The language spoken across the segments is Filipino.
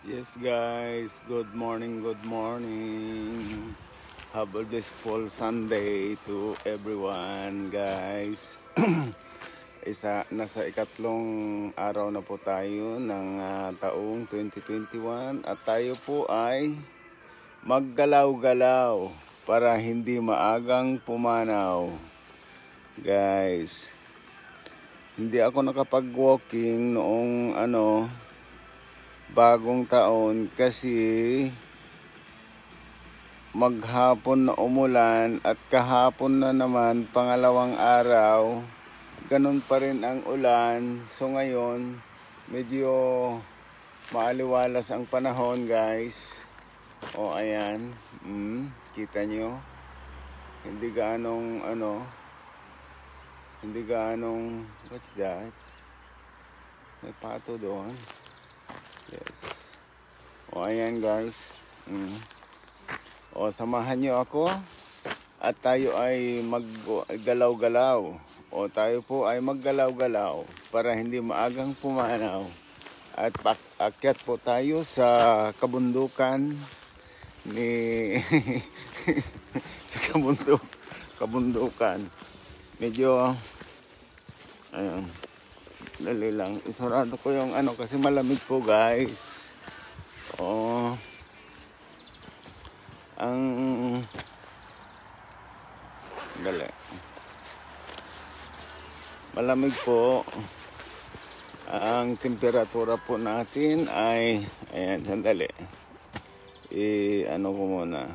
Yes guys, good morning, good morning. Have a blissful Sunday to everyone guys. Nasa ikatlong araw na po tayo ng taong 2021 at tayo po ay maggalaw-galaw para hindi maagang pumanaw. Guys, hindi ako nakapag-walking noong bagong taon kasi maghapon na umulan at kahapon na naman pangalawang araw ganun pa rin ang ulan. So ngayon medyo maaliwalas ang panahon guys. O ayan, kita nyo hindi gaanong what's that, may pato doon. Yes. O ayan guys. O samahan nyo ako at tayo ay maggalaw-galaw. O tayo po ay maggalaw-galaw para hindi maagang pumanaw. At akyat po tayo sa kabundukan ni sa kabundukan. Medyo ayun. Dali lang. Isurado ko yung kasi malamig po guys. Dali. Malamig po. Ang temperatura po natin ay ayan, sandali. Ko muna.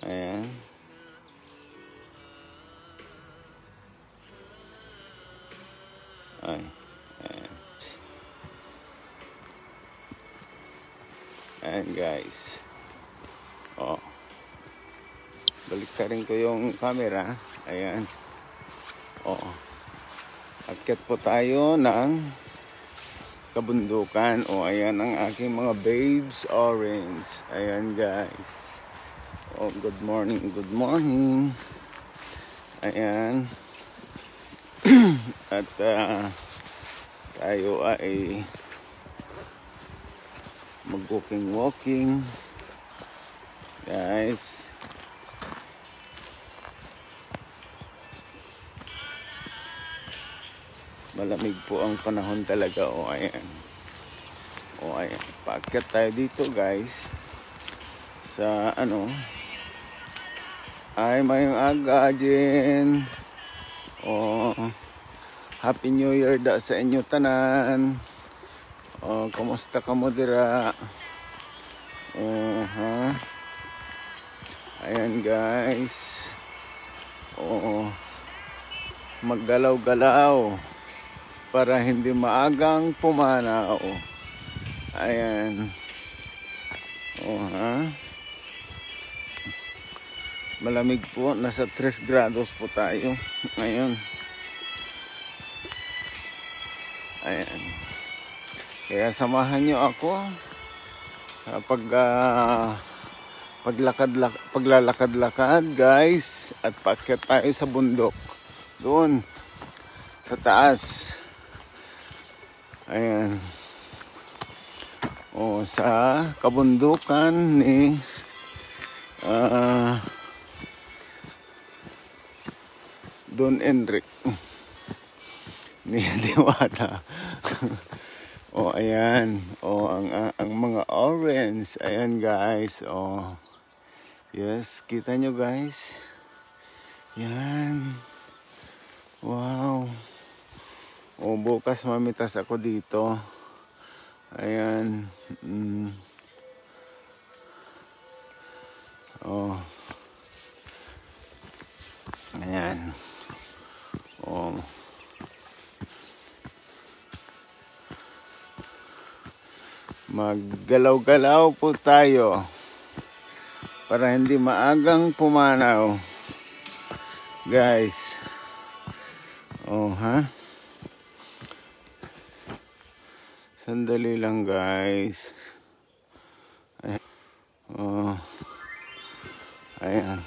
Ayan. Ayan. Ayan guys. Baliktarin ko yung camera. Ayan. Akyat po tayo ng kabundukan. Ayan ang aking mga babes orange. Ayan guys. Good morning, good morning. Ayan. At tayo ay mag-walking guys. Malamig po ang panahon talaga. Ayan. Paakyat tayo dito guys sa ay mayong aga din. Happy New Year da sa inyo tanan. Kumusta ka mo dira? Ayan guys. Maggalaw-galaw para hindi maagang pumanaw. Ayan. Malamig po. Nasa 3 grados po tayo ngayon. Ayan. Kaya samahan nyo ako paglalakad-lakad guys, at paakyat tayo sa bundok doon sa taas. Ayan. Sa kabundukan ni Don Enric ni Diwata. Ayan. Ang mga orange. Ayan guys. Yes, kita nyo guys. Yan. Wow. Bukas mamitas ako dito. Ayan. Ayan. Maggalaw-galaw po tayo para hindi maagang pumanaw guys. Sandali lang guys. Ayan.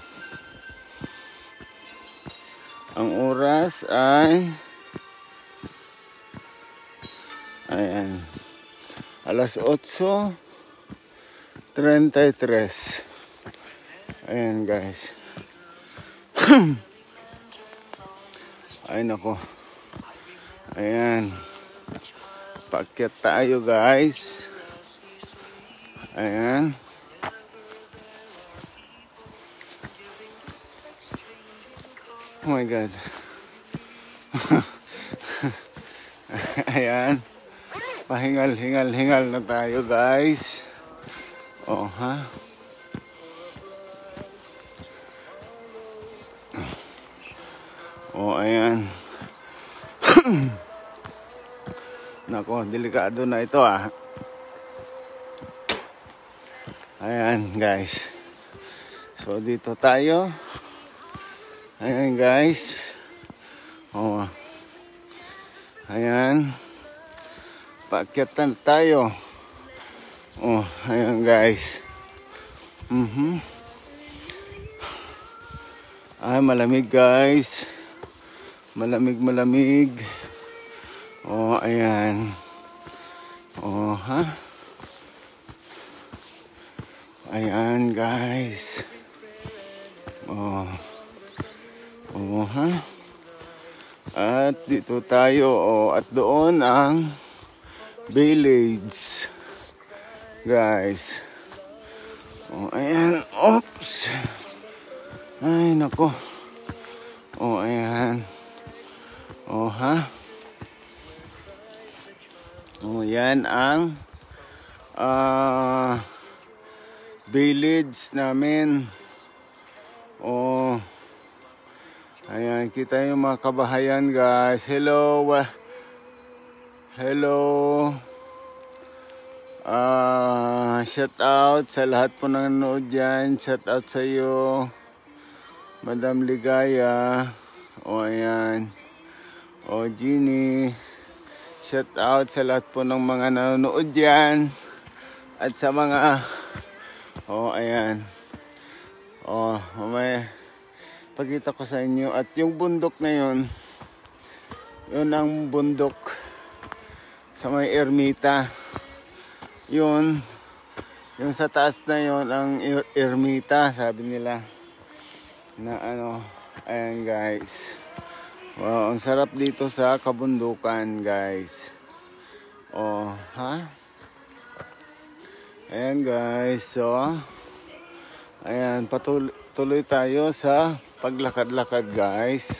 Ang oras ay ayan Alas 8:33. Ayan guys. Ay nako. Ayan. Paakyat tayo guys. Ayan. Oh my God. Ayan. Pahingal na tayo guys. Oh ha. Oh ayan. Nako, delikado na ito ah. Ayan guys. So dito tayo. Ayan guys. Oh. Ayan. Paakyatan tayo. Oh, ayan guys. Ay, malamig guys. Malamig. Oh, ayan. Oh, ha? Ayan guys. Oh. Oh, ha? At dito tayo, oh, at doon ang village. Guys. Oh, ayan. Oops. Ay, nako. Oh, ayan. Oh, ha? Oh, yan ang village namin. Oh, ayan, kita yung mga kabahayan guys. Hello. Hello. Shout out sa lahat po ng nanonood dyan. Shout out sa iyo, Madam Ligaya. O ayan. O Jeannie. Shout out sa lahat po ng mga nanonood dyan. At sa mga ayan. May pagkita ko sa inyo. At yung bundok na yun ang bundok sa may ermita. Yung sa taas na yun ang ermita, sabi nila. Na ano, ayan guys. Wow, ang sarap dito sa kabundukan guys. Oh, ha? Ayan guys, so ayan, tuloy tayo sa paglakad-lakad guys.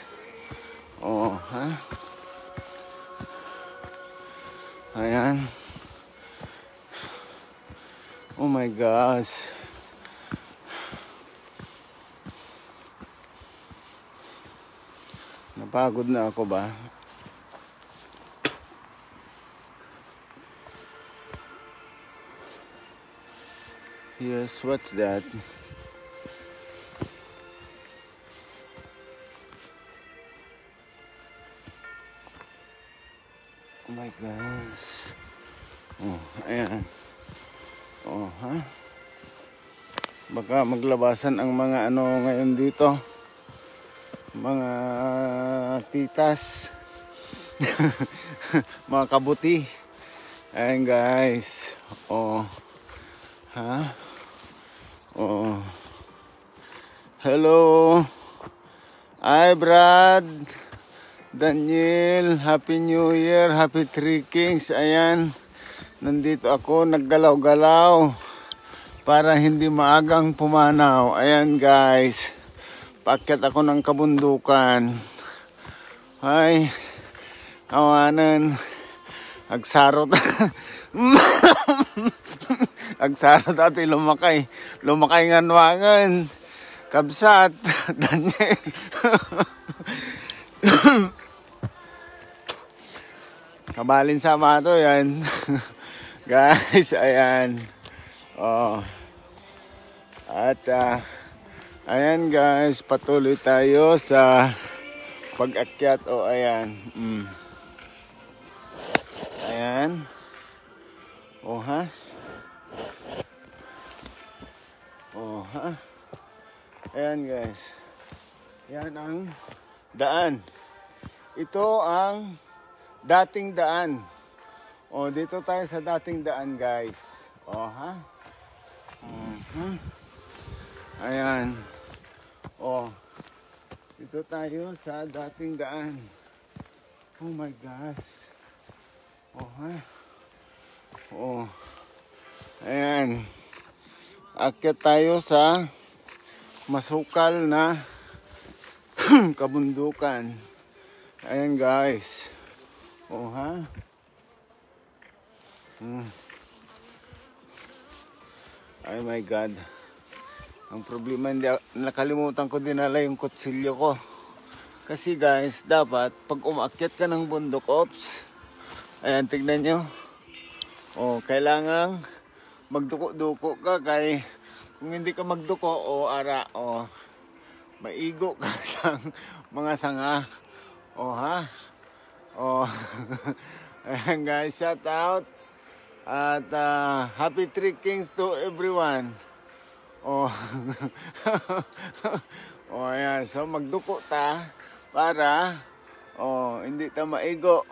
Oh, ha? Ayan. Oh my gosh. Napagod na ako ba? Yes, what's that? Oh my gosh. Oh, ayan. Oh, ha? Baka maglabasan ang mga ano ngayon dito. Mga titas. Mga kabuti. Ayan guys. Oh. Ha? Oh. Hello. Hi Brad. Daniel. Happy New Year. Happy Three Kings. Ayan. Nandito ako, naggalaw-galaw para hindi maagang pumanaw. Ayan guys, paakyat ako ng kabundukan. Ay, awanan, agsarot. Agsarot ati lumakay nga nuwangan. Kabsat, Daniel. Kabalin sama to yan. Guys, ayan. Oh. At ayan guys, patuloy tayo sa pag-akyat. Oh, ayan. Ayan. Oh, ha? Oh, ha? Ayan guys. Yan ang daan. Ito ang dating daan. Oh, dito tayo sa dating daan, guys. Oh, ha? Ayan. Oh. Dito tayo sa dating daan. Oh my gosh. Oh, ha? Oh. Ayan. Akyat tayo sa masukal na kabundukan. Ayan, guys. Oh, ha? Ay my God. Ang problema, nakalimutan ko dinala yung kutsilyo ko. Kasi guys, dapat pag umakyat ka ng bundok, ops. Ayan, tignan nyo. Oh, kailangang magduko-duko ka kay kung hindi ka magduko o ara o maigo ka sa mga sanga. Oh, ha? Oh. Ayan guys, shout out. At happy trekkings to everyone. Oh. Oh, ayan. So magduko ta para hindi ta maigo.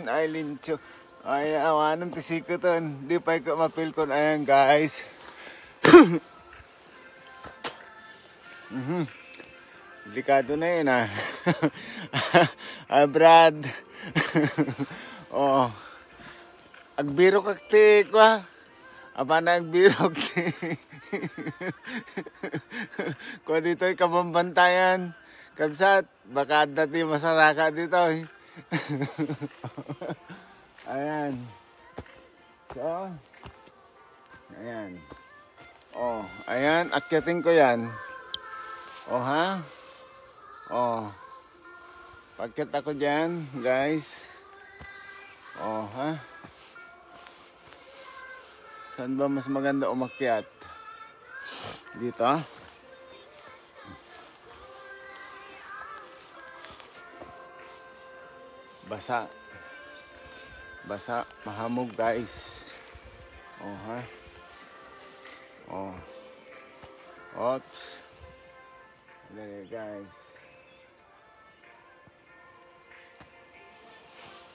Ay lincho. Ay awanan tisiko ton. Di pa ko mapil kon ayan guys. Delikado na yun Brad. Oh. Agbiro kakti kwa. Apa na agbiro kakti. Kung dito'y kabambantayan. Kabsat, baka dati masaraka dito. Ayan. So, ayan. Oh, ayan, akyatin ko yan. Oh, ha? Oh. Pagkat ako dyan, guys. Oh, ha? Saan ba mas maganda umakyat? Dito? Basa. Basa, mahamog, guys. Oh, ha? Oh. Oops. There, guys.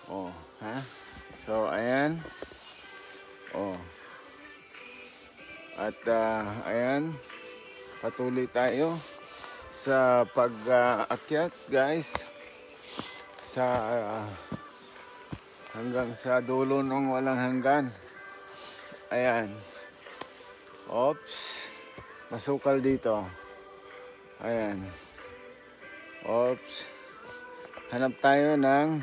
Oh, ha? So, ayan. Oh. At ayan, patuloy tayo sa pag-akyat, guys. Sa hanggang sa dulo ng walang hanggan. Ayan. Oops. Masukal dito. Ayan. Oops. Hanap tayo ng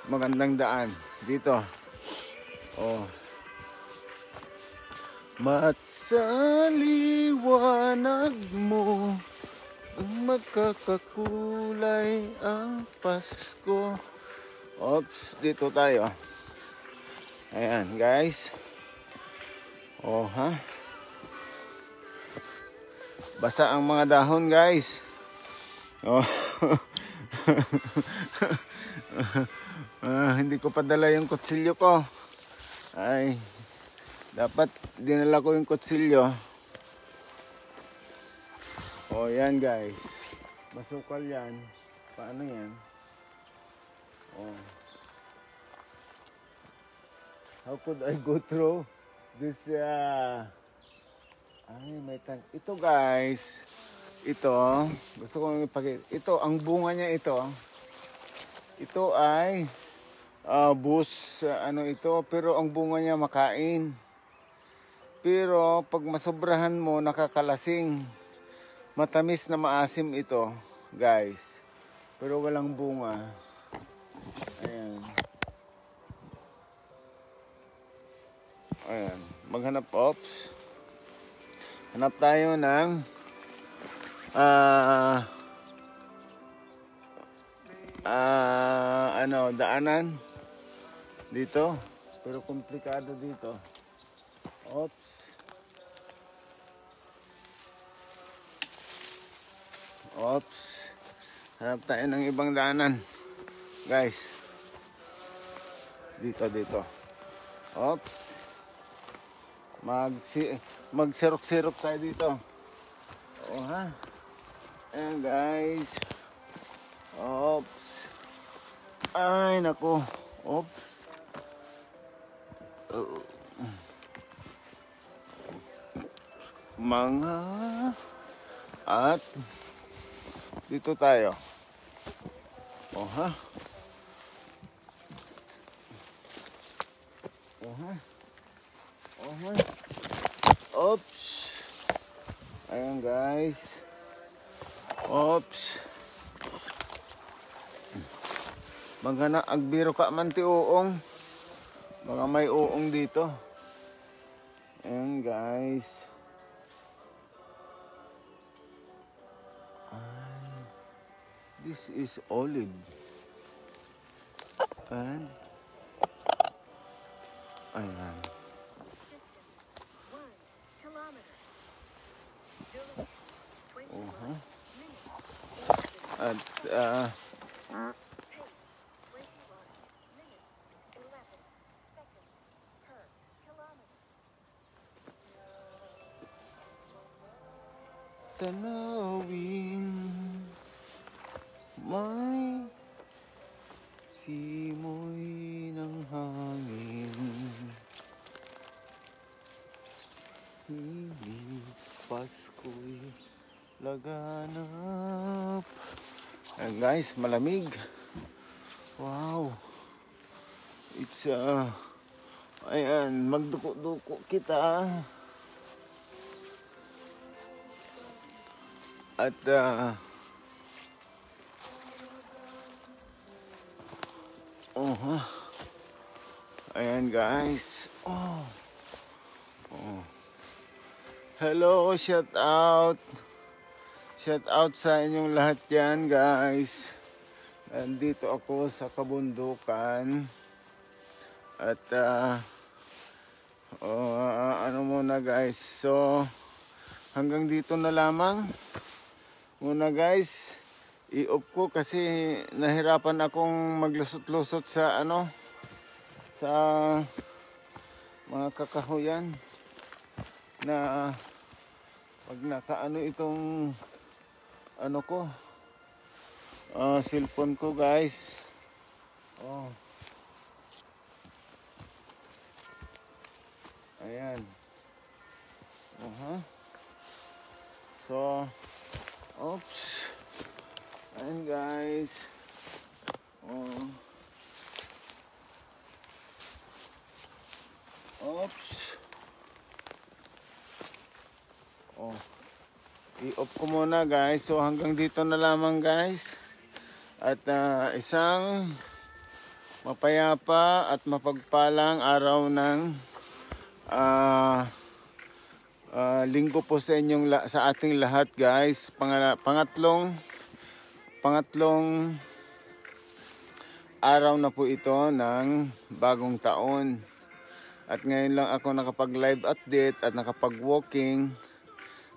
magandang daan dito. Oh. Mat sa liwanag mo ang magkakakulay ang Pasko. Oops, dito tayo. Ayan, guys. Oh, ha? Basa ang mga dahon, guys. Oh. Hindi ko padala yung kutsilyo ko. Ay, dapat dinala ko yung kutsilyo. Oh, yan guys. Masukal yan. Paano yan? Oh. How could I go through this? Ay, may tank. Ito guys. Ito. Gusto ko ipakita. Ito, ang bunga niya ito. Ito ay bus, ano ito. Pero ang bunga niya makain. Pero pag masobrahan mo, nakakalasing. Matamis na maasim ito, guys. Pero walang bunga. Ayan. Ayan. Maghanap, ops. Hanap tayo ng daanan dito. Pero komplikado dito. Ops. Oops. Hanap tayo ng ibang daanan. Guys. Dito. Oops. Magsirok-sirok tayo dito. Oo, ha? Ayan, guys. Oops. Ay, naku. Oops. mga at dito tayo. Oha. Oha. Oha. Oops. Ayan guys. Oops. Magana agbiro ka man ti uong. Mga may uong dito. Ayan guys. This is olive. And ayan. At tanawin may simoy ng hangin, hindi Pasko'y laganap. Ayan guys, malamig. Wow. It's ayan, magduko-duko kita. At ayan guys. Hello, shout out. Shout out sa inyong lahat yan guys. Nandito ako sa kabundukan. At ano muna guys. So hanggang dito na lamang muna guys. I-off ko kasi nahirapan akong maglusot-lusot sa sa mga kakahuyan na pag nakaano itong ko cellphone ko guys. Ayan. So oops. Ayan guys. Oops. I-off ko muna guys. So hanggang dito na lamang guys. At isang mapayapa at mapagpalang araw ng linggo po sa inyong sa ating lahat guys. Pangatlong araw na po ito ng bagong taon. At ngayon lang ako nakapag-live update at nakapag-walking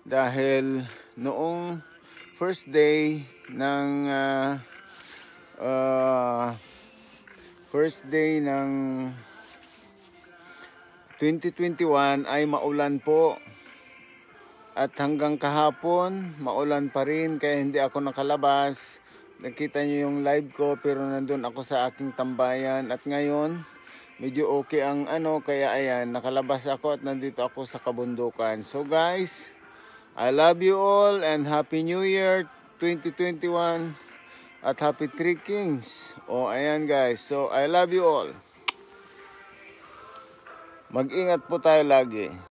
dahil noong first day ng 2021 ay maulan po. At hanggang kahapon, maulan pa rin kaya hindi ako nakalabas. Nakita nyo yung live ko pero nandun ako sa aking tambayan. At ngayon, medyo okay ang kaya ayan, nakalabas ako at nandito ako sa kabundukan. So guys, I love you all and Happy New Year 2021 at Happy Three Kings. Ayan guys, so I love you all. Mag-ingat po tayo lagi.